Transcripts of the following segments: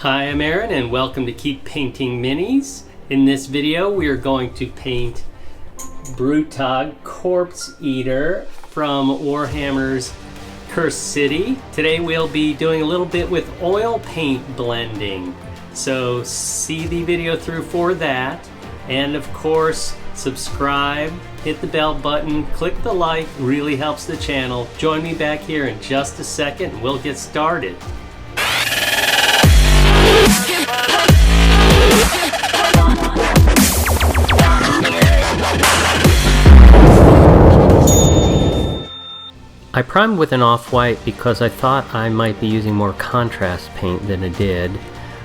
Hi, I'm Aaron and welcome to Keep Painting Minis. In this video we are going to paint Brutogg Corpse Eater from Warhammer's Cursed City. Today we'll be doing a little bit with oil paint blending. So see the video through for that. And of course, subscribe, hit the bell button, click the like, really helps the channel. Join me back here in just a second and we'll get started. I primed with an off-white because I thought I might be using more contrast paint than I did.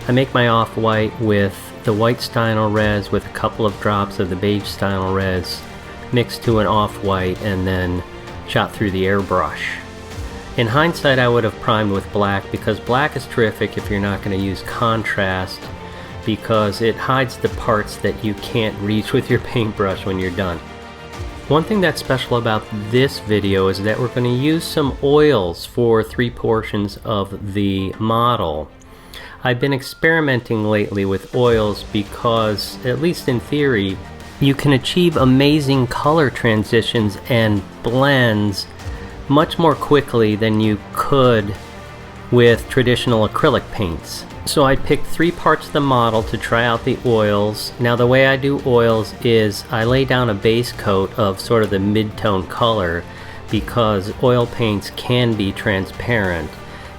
I make my off-white with the white Stynel res with a couple of drops of the beige Stynel res mixed to an off-white and then shot through the airbrush. In hindsight, I would have primed with black because black is terrific if you're not going to use contrast because it hides the parts that you can't reach with your paintbrush when you're done. One thing that's special about this video is that we're going to use some oils for 3 portions of the model. I've been experimenting lately with oils because, at least in theory, you can achieve amazing color transitions and blends much more quickly than you could with traditional acrylic paints. So I picked 3 parts of the model to try out the oils. Now the way I do oils is I lay down a base coat of sort of the mid-tone color because oil paints can be transparent,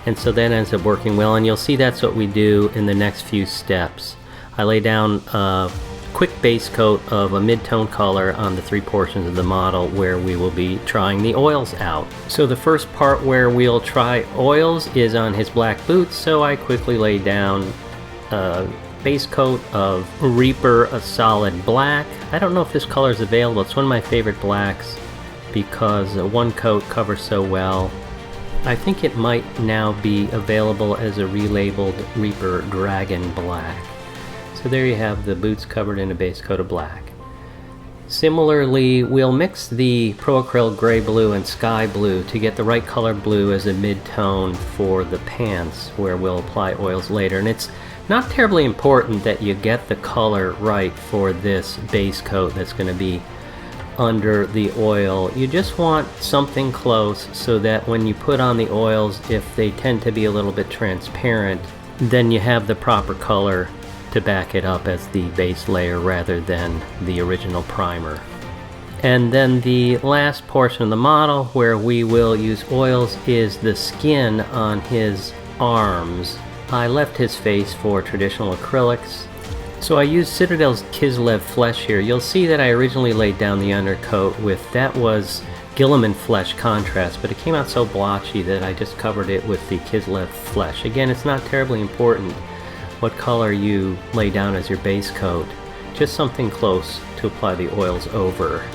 and so that ends up working well, and you'll see that's what we do in the next few steps. I lay down a quick base coat of a mid-tone color on the 3 portions of the model where we will be trying the oils out. So the first part where we'll try oils is on his black boots, so I quickly lay down a base coat of Reaper, a solid black. I don't know if this color is available. It's one of my favorite blacks because one coat covers so well. I think it might now be available as a relabeled Reaper Dragon Black. So there you have the boots covered in a base coat of black. Similarly, we'll mix the Pro-Acryl Gray Blue and Sky Blue to get the right color blue as a mid-tone for the pants where we'll apply oils later. And it's not terribly important that you get the color right for this base coat that's going to be under the oil. You just want something close so that when you put on the oils, if they tend to be a little bit transparent, then you have the proper color to back it up as the base layer rather than the original primer. And then the last portion of the model where we will use oils is the skin on his arms. I left his face for traditional acrylics, so I used CITADEL's Kislev Flesh here. You'll see that I originally laid down the undercoat with, that was Guilliman Flesh contrast, but it came out so blotchy that I just covered it with the Kislev Flesh. Again, it's not terribly important what color you lay down as your base coat, just something close to apply the oils over.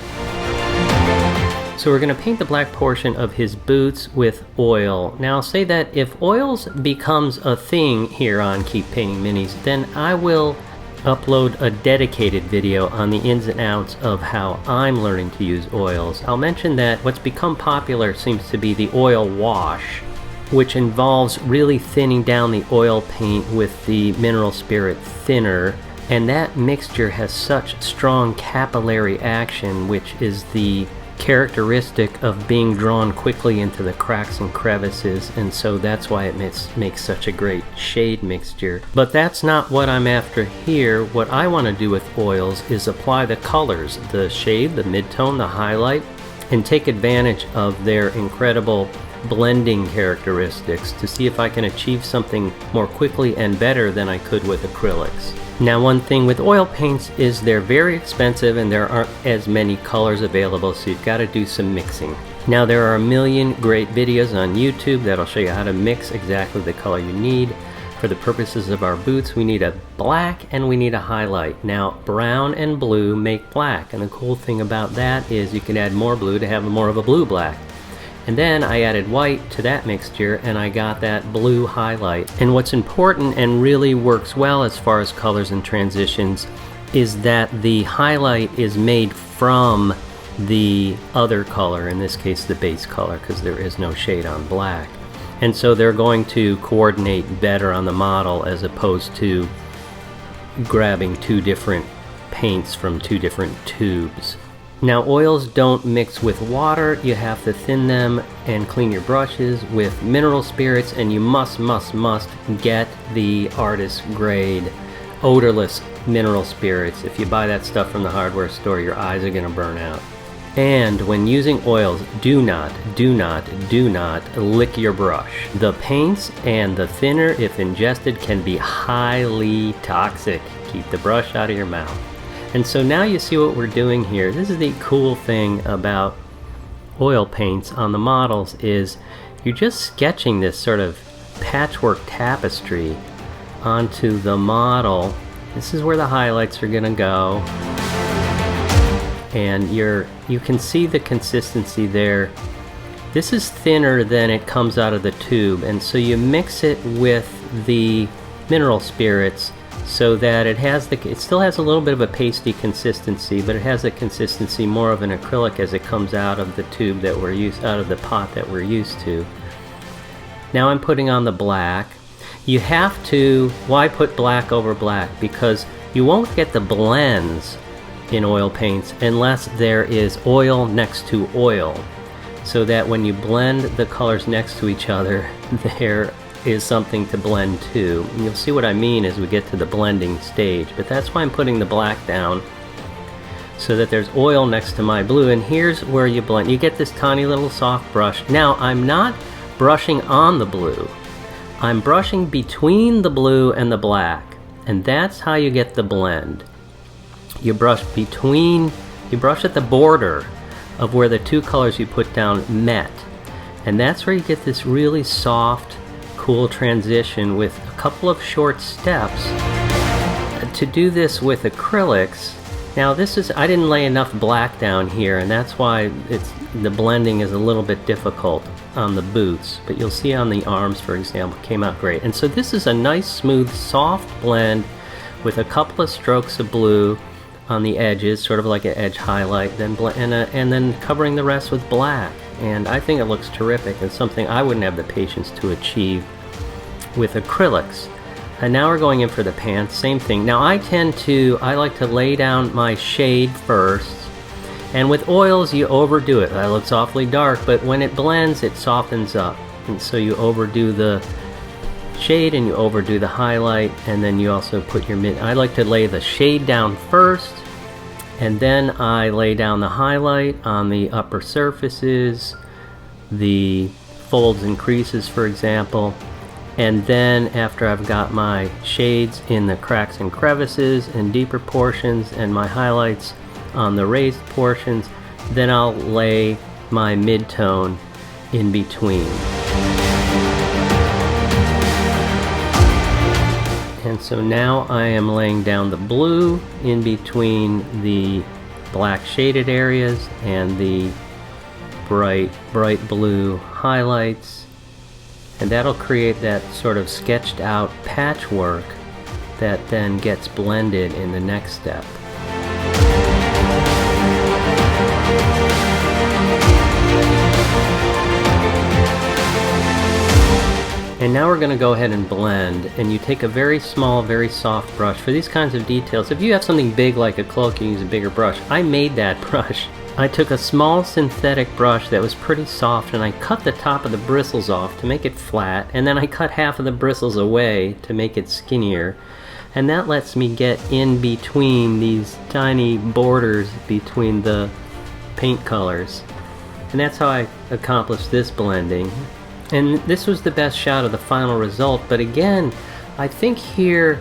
So we're going to paint the black portion of his boots with oil. Now I'll say that if oils becomes a thing here on Keep Painting Minis, then I will upload a dedicated video on the ins and outs of how I'm learning to use oils. I'll mention that what's become popular seems to be the oil wash, which involves really thinning down the oil paint with the mineral spirit thinner, and that mixture has such strong capillary action, which is the characteristic of being drawn quickly into the cracks and crevices, and so that's why it makes such a great shade mixture. But that's not what I'm after here. What I want to do with oils is apply the colors, the shade, the mid-tone, the highlight, and take advantage of their incredible blending characteristics to see if I can achieve something more quickly and better than I could with acrylics. Now, one thing with oil paints is they're very expensive and there aren't as many colors available, so you've got to do some mixing. Now, there are a million great videos on YouTube that'll show you how to mix exactly the color you need. For the purposes of our boots, we need a black and we need a highlight. Now, brown and blue make black, and the cool thing about that is you can add more blue to have more of a blue-black. And then I added white to that mixture and I got that blue highlight. And what's important and really works well as far as colors and transitions is that the highlight is made from the other color, in this case the base color, because there is no shade on black. And so they're going to coordinate better on the model as opposed to grabbing two different paints from two different tubes. Now, oils don't mix with water. You have to thin them and clean your brushes with mineral spirits, and you must get the artist grade odorless mineral spirits. If you buy that stuff from the hardware store, your eyes are going to burn out. And when using oils, do not lick your brush. The paints and the thinner, if ingested, can be highly toxic. Keep the brush out of your mouth. And so now you see what we're doing here. This is the cool thing about oil paints on the models, is you're just sketching this sort of patchwork tapestry onto the model. This is where the highlights are going to go. And you can see the consistency there. This is thinner than it comes out of the tube, and so you mix it with the mineral spirits so that it still has a little bit of a pasty consistency, but it has a consistency more of an acrylic as it comes out of the tube that out of the pot that we're used to. Now I'm putting on the black. You have to, why put black over black? Because you won't get the blends in oil paints unless there is oil next to oil, so that when you blend the colors next to each other, there is something to blend to. And you'll see what I mean as we get to the blending stage, but that's why I'm putting the black down, so that there's oil next to my blue. And here's where you blend. You get this tiny little soft brush. Now I'm not brushing on the blue, I'm brushing between the blue and the black, and that's how you get the blend. You brush at the border of where the two colors you put down met, and that's where you get this really soft, cool transition with a couple of short steps. To do this with acrylics, now I didn't lay enough black down here, and that's why the blending is a little bit difficult on the boots, but you'll see on the arms, for example, came out great. And so this is a nice, smooth, soft blend with a couple of strokes of blue on the edges, sort of like an edge highlight, and then covering the rest with black. And I think it looks terrific, and something I wouldn't have the patience to achieve with acrylics. And now we're going in for the pants, same thing. Now I like to lay down my shade first, and with oils you overdo it. That looks awfully dark, but when it blends it softens up, and so you overdo the shade and you overdo the highlight, and then you also put your I like to lay the shade down first, and then I lay down the highlight on the upper surfaces, the folds and creases, for example. And then after I've got my shades in the cracks and crevices and deeper portions, and my highlights on the raised portions, then I'll lay my mid-tone in between. And so now I am laying down the blue in between the black shaded areas and the bright blue highlights. And that'll create that sort of sketched out patchwork that then gets blended in the next step. And now we're going to go ahead and blend, and you take a very small, very soft brush. For these kinds of details, if you have something big like a cloak, you use a bigger brush. I made that brush. I took a small synthetic brush that was pretty soft, and I cut the top of the bristles off to make it flat, and then I cut half of the bristles away to make it skinnier. And that lets me get in between these tiny borders between the paint colors. And that's how I accomplished this blending. And this was the best shot of the final result, but again, I think here,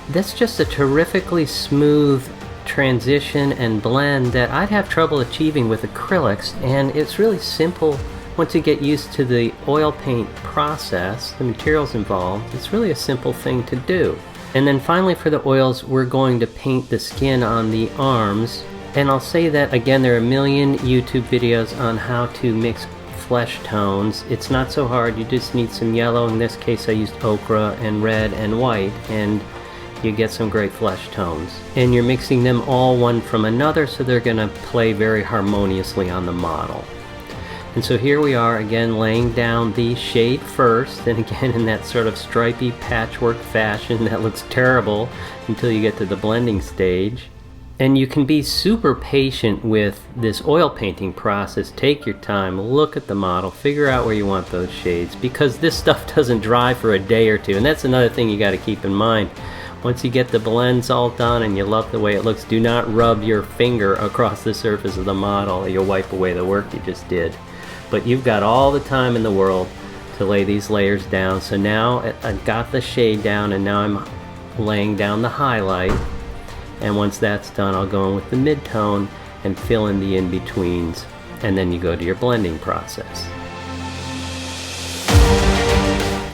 that's just a terrifically smooth transition and blend that I'd have trouble achieving with acrylics, and it's really simple once you get used to the oil paint process, the materials involved. It's really a simple thing to do. And then finally for the oils, we're going to paint the skin on the arms, and I'll say that again, there are a million YouTube videos on how to mix flesh tones. It's not so hard. You just need some yellow. In this case I used ochre and red and white, and you get some great flesh tones. And you're mixing them all one from another, so they're going to play very harmoniously on the model. And so here we are again laying down the shade first, and again in that sort of stripy patchwork fashion that looks terrible until you get to the blending stage. And you can be super patient with this oil painting process. Take your time, look at the model, figure out where you want those shades, because this stuff doesn't dry for a day or two. And that's another thing you got to keep in mind. Once you get the blends all done and you love the way it looks, do not rub your finger across the surface of the model or you'll wipe away the work you just did. But you've got all the time in the world to lay these layers down. So now I've got the shade down, and now I'm laying down the highlight. And once that's done, I'll go in with the mid-tone and fill in the in-betweens, and then you go to your blending process.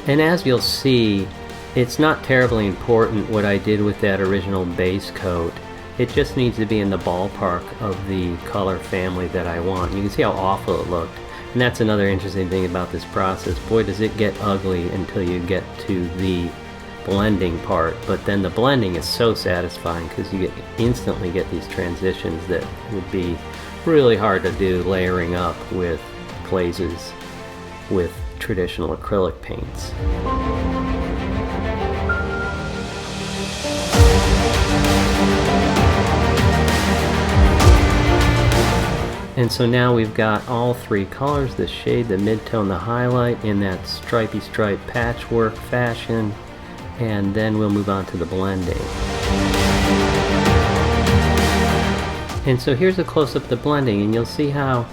And as you'll see, it's not terribly important what I did with that original base coat. It just needs to be in the ballpark of the color family that I want. You can see how awful it looked. And that's another interesting thing about this process. Boy, does it get ugly until you get to the blending part. But then the blending is so satisfying because you instantly get these transitions that would be really hard to do layering up with glazes with traditional acrylic paints. And so now we've got all three colors, the shade, the mid-tone, the highlight, in that stripy stripe patchwork fashion, and then we'll move on to the blending. And so here's a close-up of the blending, and you'll see how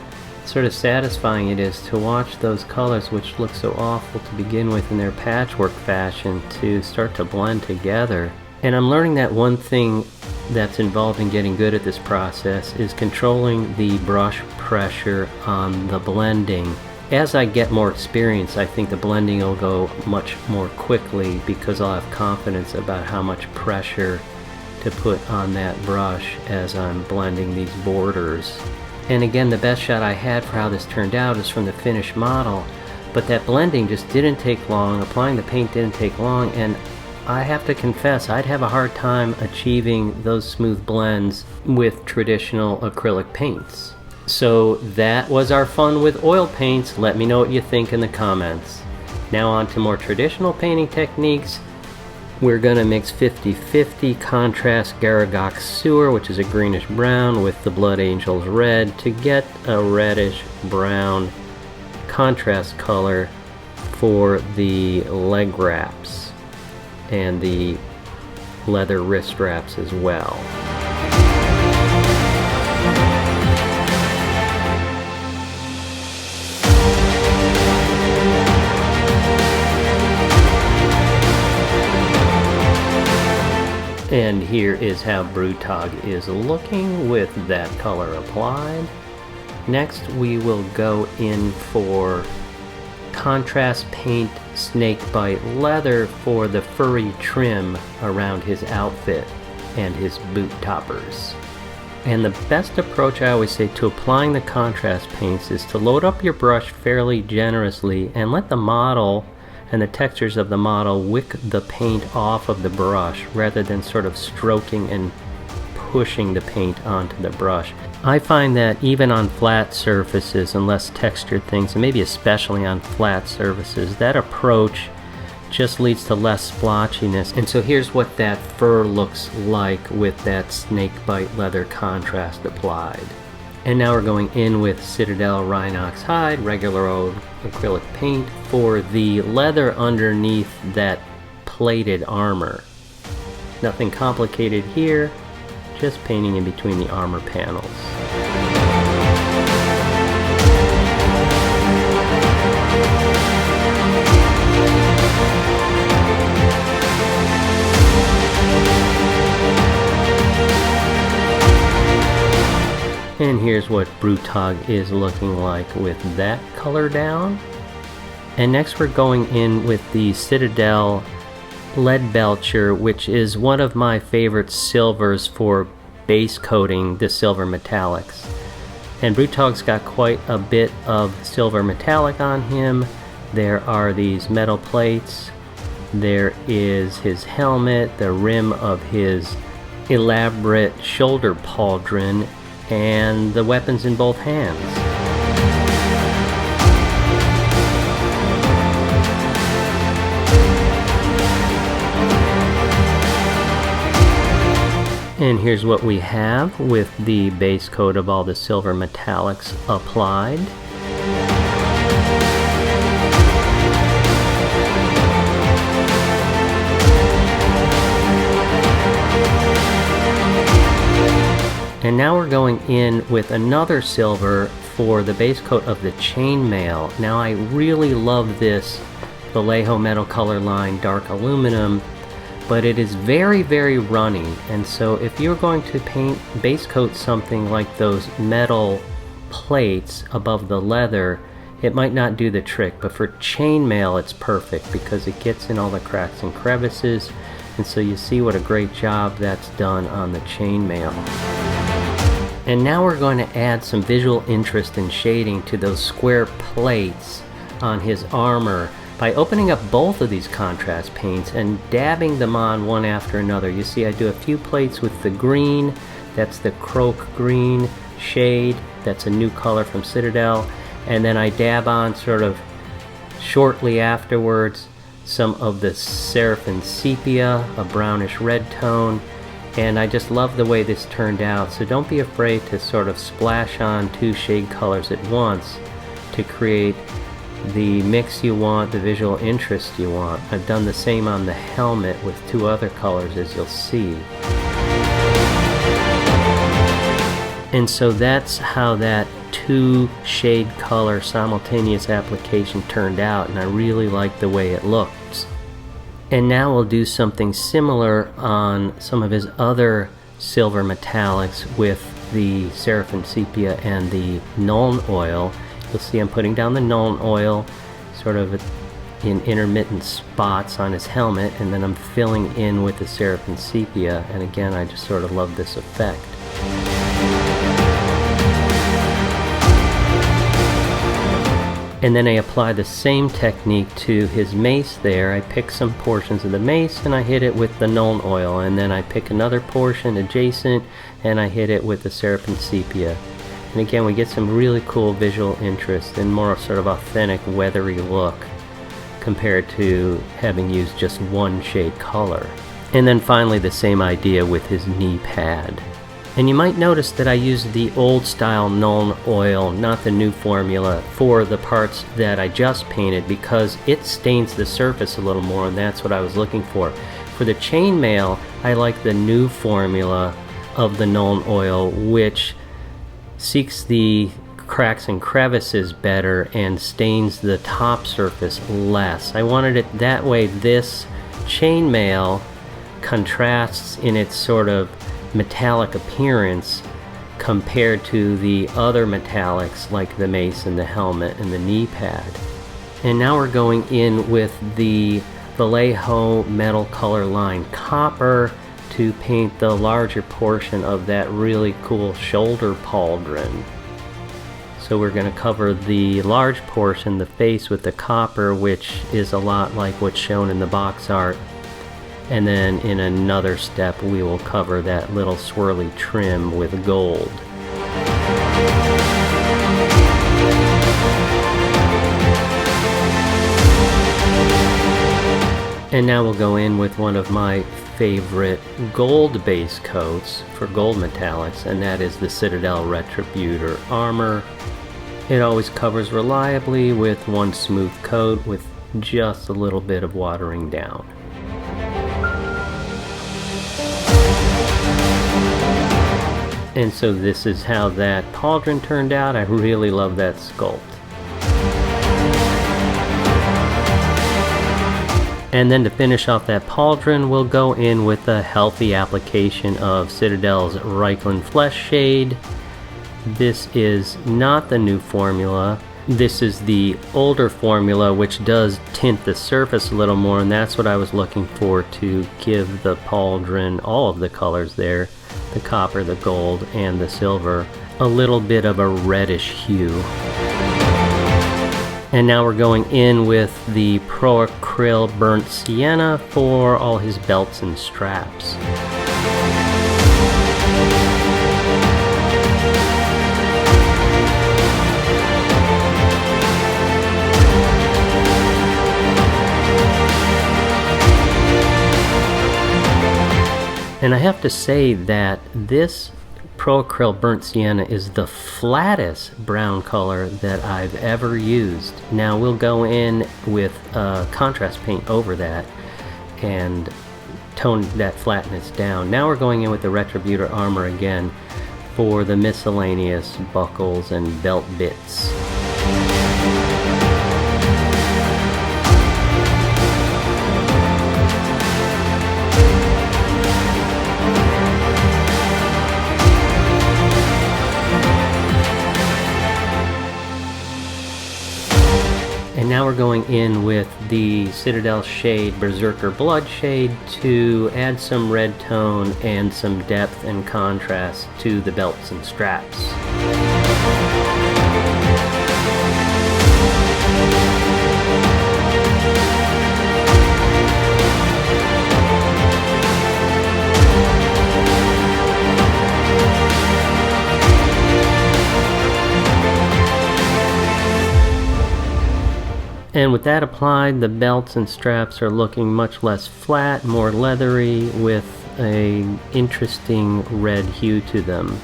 sort of satisfying it is to watch those colors, which look so awful to begin with in their patchwork fashion, to start to blend together. And I'm learning that one thing that's involved in getting good at this process is controlling the brush pressure on the blending. As I get more experience, I think the blending will go much more quickly because I'll have confidence about how much pressure to put on that brush as I'm blending these borders. And again, the best shot I had for how this turned out is from the finished model, but that blending just didn't take long, applying the paint didn't take long, and I have to confess, I'd have a hard time achieving those smooth blends with traditional acrylic paints. So that was our fun with oil paints. Let me know what you think in the comments. Now on to more traditional painting techniques. We're going to mix 50-50 contrast Garagok Sewer, which is a greenish brown, with the Blood Angels red to get a reddish brown contrast color for the leg wraps and the leather wrist wraps as well. And here is how Brutogg is looking with that color applied. Next we will go in for contrast paint snakebite leather for the furry trim around his outfit and his boot toppers. And the best approach, I always say, to applying the contrast paints is to load up your brush fairly generously and let the model and the textures of the model wick the paint off of the brush rather than sort of stroking and pushing the paint onto the brush. I find that even on flat surfaces and less textured things, and maybe especially on flat surfaces, that approach just leads to less splotchiness. And so here's what that fur looks like with that snakebite leather contrast applied. And now we're going in with CITADEL Rhinox Hide, regular old acrylic paint, for the leather underneath that plated armor. Nothing complicated here, just painting in between the armor panels. And here's what Brutogg is looking like with that color down. And next we're going in with the CITADEL Lead Belcher, which is one of my favorite silvers for base coating the silver metallics. And Brutogg's got quite a bit of silver metallic on him. There are these metal plates. There is his helmet, the rim of his elaborate shoulder pauldron, and the weapons in both hands. And here's what we have with the base coat of all the silver metallics applied. And now we're going in with another silver for the base coat of the chainmail. Now I really love this Vallejo metal color line dark aluminum, but it is very, very runny. And so if you're going to paint base coat something like those metal plates above the leather, it might not do the trick, but for chainmail it's perfect because it gets in all the cracks and crevices. And so you see what a great job that's done on the chainmail. And now we're going to add some visual interest and shading to those square plates on his armor by opening up both of these contrast paints and dabbing them on one after another. You see I do a few plates with the green, that's the Croak Green shade, that's a new color from Citadel, and then I dab on sort of shortly afterwards some of the Seraphim Sepia, a brownish red tone. And I just love the way this turned out, so don't be afraid to sort of splash on two shade colors at once to create the mix you want, the visual interest you want. I've done the same on the helmet with two other colors, as you'll see. And so that's how that two shade color simultaneous application turned out, and I really like the way it looks. And now we'll do something similar on some of his other silver metallics with the Seraphim Sepia and the Nuln Oil. You'll see I'm putting down the Nuln Oil sort of in intermittent spots on his helmet, and then I'm filling in with the Seraphim Sepia, and again I just sort of love this effect. And then I apply the same technique to his mace there. I pick some portions of the mace and I hit it with the Nuln Oil, and then I pick another portion adjacent and I hit it with the Seraphim Sepia. And again we get some really cool visual interest and more sort of authentic weathery look compared to having used just one shade color. And then finally the same idea with his knee pad. And you might notice that I used the old style Nuln Oil, not the new formula, for the parts that I just painted because it stains the surface a little more, and that's what I was looking for. For the chainmail, I like the new formula of the Nuln Oil, which seeks the cracks and crevices better and stains the top surface less. I wanted it that way. This chainmail contrasts in its sort of metallic appearance compared to the other metallics like the mace and the helmet and the knee pad. And now we're going in with the Vallejo metal color line copper to paint the larger portion of that really cool shoulder pauldron. So we're going to cover the large portion, the face, with the copper, which is a lot like what's shown in the box art. And then in another step we will cover that little swirly trim with gold. And now we'll go in with one of my favorite gold base coats for gold metallics, and that is the Citadel Retributor Armor. It always covers reliably with one smooth coat with just a little bit of watering down. And so this is how that pauldron turned out. I really love that sculpt. And then to finish off that pauldron, we'll go in with a healthy application of Citadel's Reichland Flesh Shade. This is not the new formula. This is the older formula, which does tint the surface a little more, and that's what I was looking for to give the pauldron, all of the colors there, the copper, the gold, and the silver, a little bit of a reddish hue. And now we're going in with the Pro Acryl Burnt Sienna for all his belts and straps. And I have to say that this Pro Acryl Burnt Sienna is the flattest brown color that I've ever used. Now we'll go in with contrast paint over that and tone that flatness down. Now we're going in with the Retributor Armor again for the miscellaneous buckles and belt bits. And now we're going in with the Citadel shade Berserker Bloodshade to add some red tone and some depth and contrast to the belts and straps. And with that applied, the belts and straps are looking much less flat, more leathery, with an interesting red hue to them.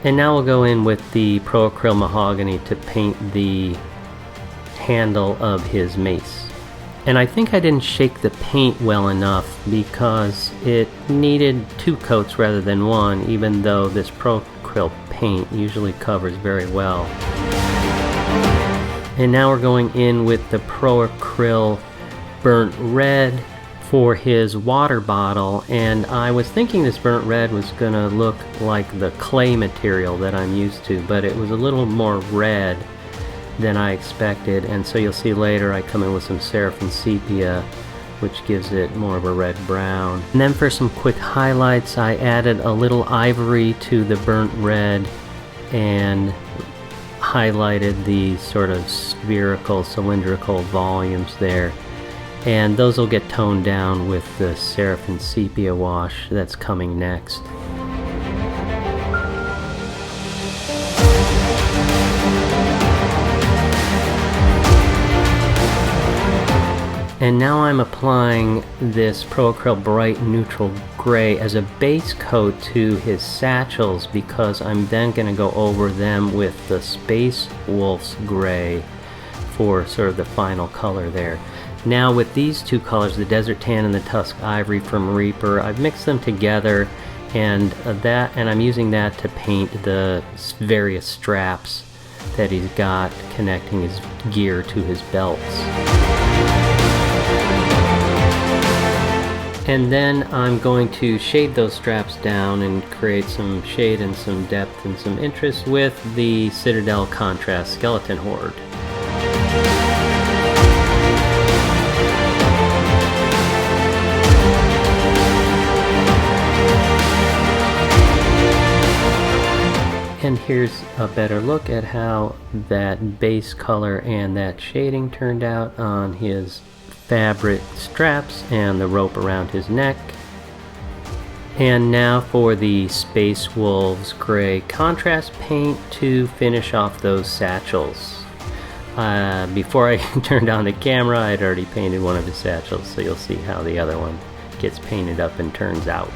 And now we'll go in with the Pro Acryl Mahogany to paint the handle of his mace. And I think I didn't shake the paint well enough because it needed 2 coats rather than 1, even though this Pro Acryl paint usually covers very well. And now we're going in with the Pro Acryl Burnt Red for his water bottle, and I was thinking this burnt red was gonna look like the clay material that I'm used to, but it was a little more red than I expected, and so you'll see later I come in with some Seraphim Sepia, which gives it more of a red brown. And then for some quick highlights, I added a little ivory to the burnt red and highlighted the sort of spherical, cylindrical volumes there, and those will get toned down with the Seraphim Sepia wash that's coming next. And now I'm applying this Pro Acryl Bright Neutral Gray as a base coat to his satchels, because I'm then going to go over them with the Space Wolf's Gray for sort of the final color there. Now with these 2 colors, the Desert Tan and the Tusk Ivory from Reaper, I've mixed them together, and I'm using that to paint the various straps that he's got connecting his gear to his belts. And then I'm going to shade those straps down and create some shade and some depth and some interest with the Citadel Contrast Skeleton Horde. And here's a better look at how that base color and that shading turned out on his fabric straps and the rope around his neck. And now for the Space Wolves Gray contrast paint to finish off those satchels. Before I turned on the camera, I'd already painted one of his satchels, so you'll see how the other one gets painted up and turns out.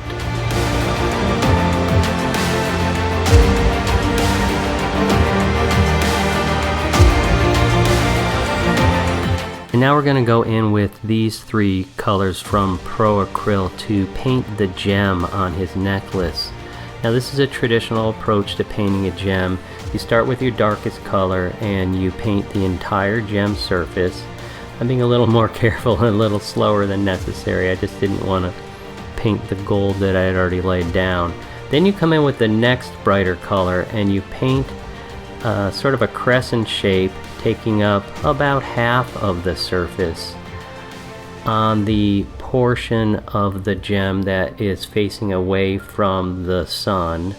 And now we're going to go in with these 3 colors from Pro Acryl to paint the gem on his necklace. Now this is a traditional approach to painting a gem. You start with your darkest color and you paint the entire gem surface. I'm being a little more careful and a little slower than necessary. I just didn't want to paint the gold that I had already laid down. Then you come in with the next brighter color and you paint sort of a crescent shape, taking up about half of the surface on the portion of the gem that is facing away from the sun.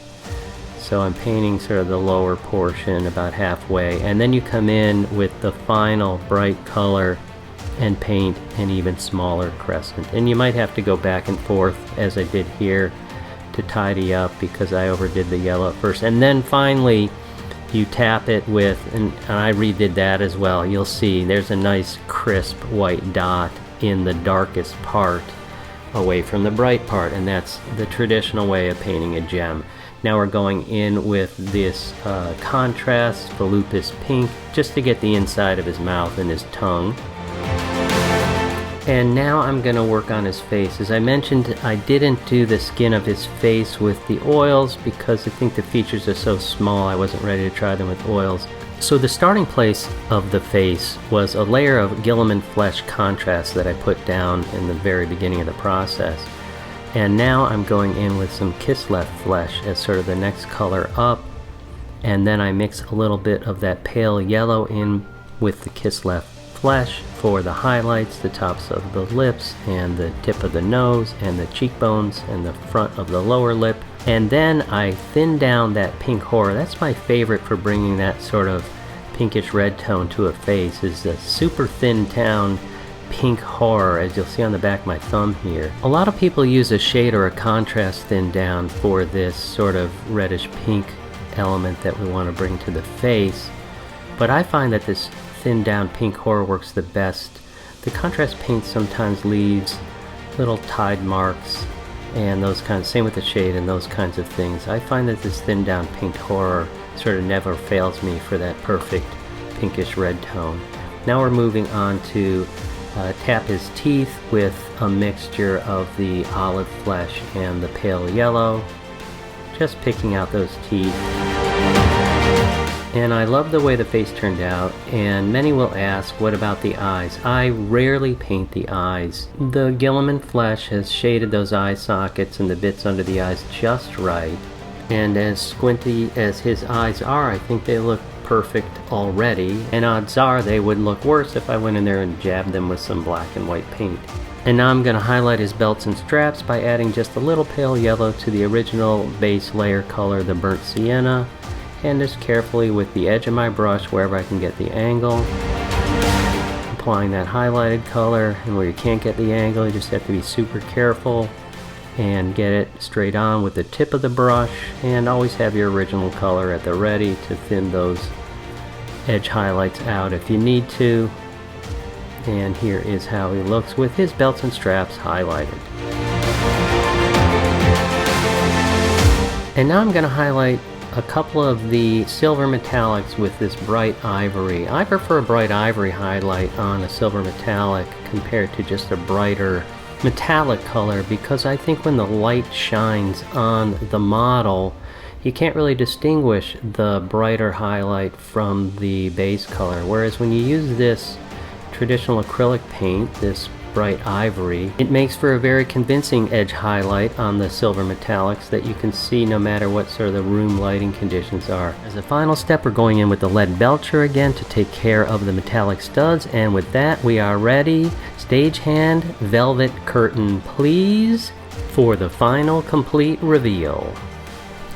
So I'm painting sort of the lower portion about halfway, and then you come in with the final bright color and paint an even smaller crescent. And you might have to go back and forth as I did here to tidy up because I overdid the yellow at first. And then finally you tap it with, and I redid that as well. You'll see there's a nice crisp white dot in the darkest part away from the bright part, and that's the traditional way of painting a gem. Now we're going in with this contrast volupus pink just to get the inside of his mouth and his tongue. And now I'm going to work on his face. As I mentioned, I didn't do the skin of his face with the oils because I think the features are so small I wasn't ready to try them with oils. So the starting place of the face was a layer of Guilliman flesh contrast that I put down in the very beginning of the process. And now I'm going in with some Kislev flesh as sort of the next color up. And then I mix a little bit of that pale yellow in with the Kislev flesh for the highlights, the tops of the lips and the tip of the nose and the cheekbones and the front of the lower lip. And then I thin down that pink horror. That's my favorite for bringing that sort of pinkish red tone to a face, is the super thin down pink horror, as you'll see on the back of my thumb here. A lot of people use a shade or a contrast thin down for this sort of reddish pink element that we want to bring to the face, but I find that this thin down pink horror works the best. The contrast paint sometimes leaves little tide marks and those kinds, same with the shade and those kinds of things. I find that this thin down pink horror sort of never fails me for that perfect pinkish red tone. Now we're moving on to tap his teeth with a mixture of the olive flesh and the pale yellow, just picking out those teeth. And I love the way the face turned out, and many will ask, what about the eyes? I rarely paint the eyes. The Guilliman flesh has shaded those eye sockets and the bits under the eyes just right, and as squinty as his eyes are, I think they look perfect already, and odds are they would look worse if I went in there and jabbed them with some black and white paint. And now I'm going to highlight his belts and straps by adding just a little pale yellow to the original base layer color, the burnt sienna, and just carefully with the edge of my brush, wherever I can get the angle, applying that highlighted color. And where you can't get the angle, you just have to be super careful and get it straight on with the tip of the brush, and always have your original color at the ready to thin those edge highlights out if you need to. And here is how he looks with his belts and straps highlighted. And now I'm going to highlight a couple of the silver metallics with this bright ivory. I prefer a bright ivory highlight on a silver metallic compared to just a brighter metallic color, because I think when the light shines on the model, you can't really distinguish the brighter highlight from the base color. Whereas when you use this traditional acrylic paint, this bright ivory, it makes for a very convincing edge highlight on the silver metallics that you can see no matter what sort of the room lighting conditions are. As a final step, we're going in with the lead belcher again to take care of the metallic studs, and with that we are ready. Stagehand, velvet curtain please, for the final complete reveal.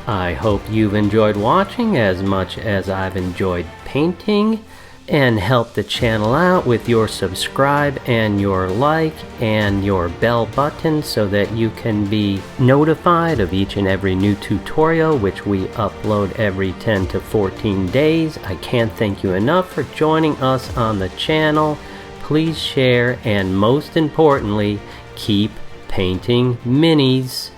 I hope you've enjoyed watching as much as I've enjoyed painting, and help the channel out with your subscribe and your like and your bell button so that you can be notified of each and every new tutorial, which we upload every 10 to 14 days. I can't thank you enough for joining us on the channel. Please share, and most importantly, keep painting minis.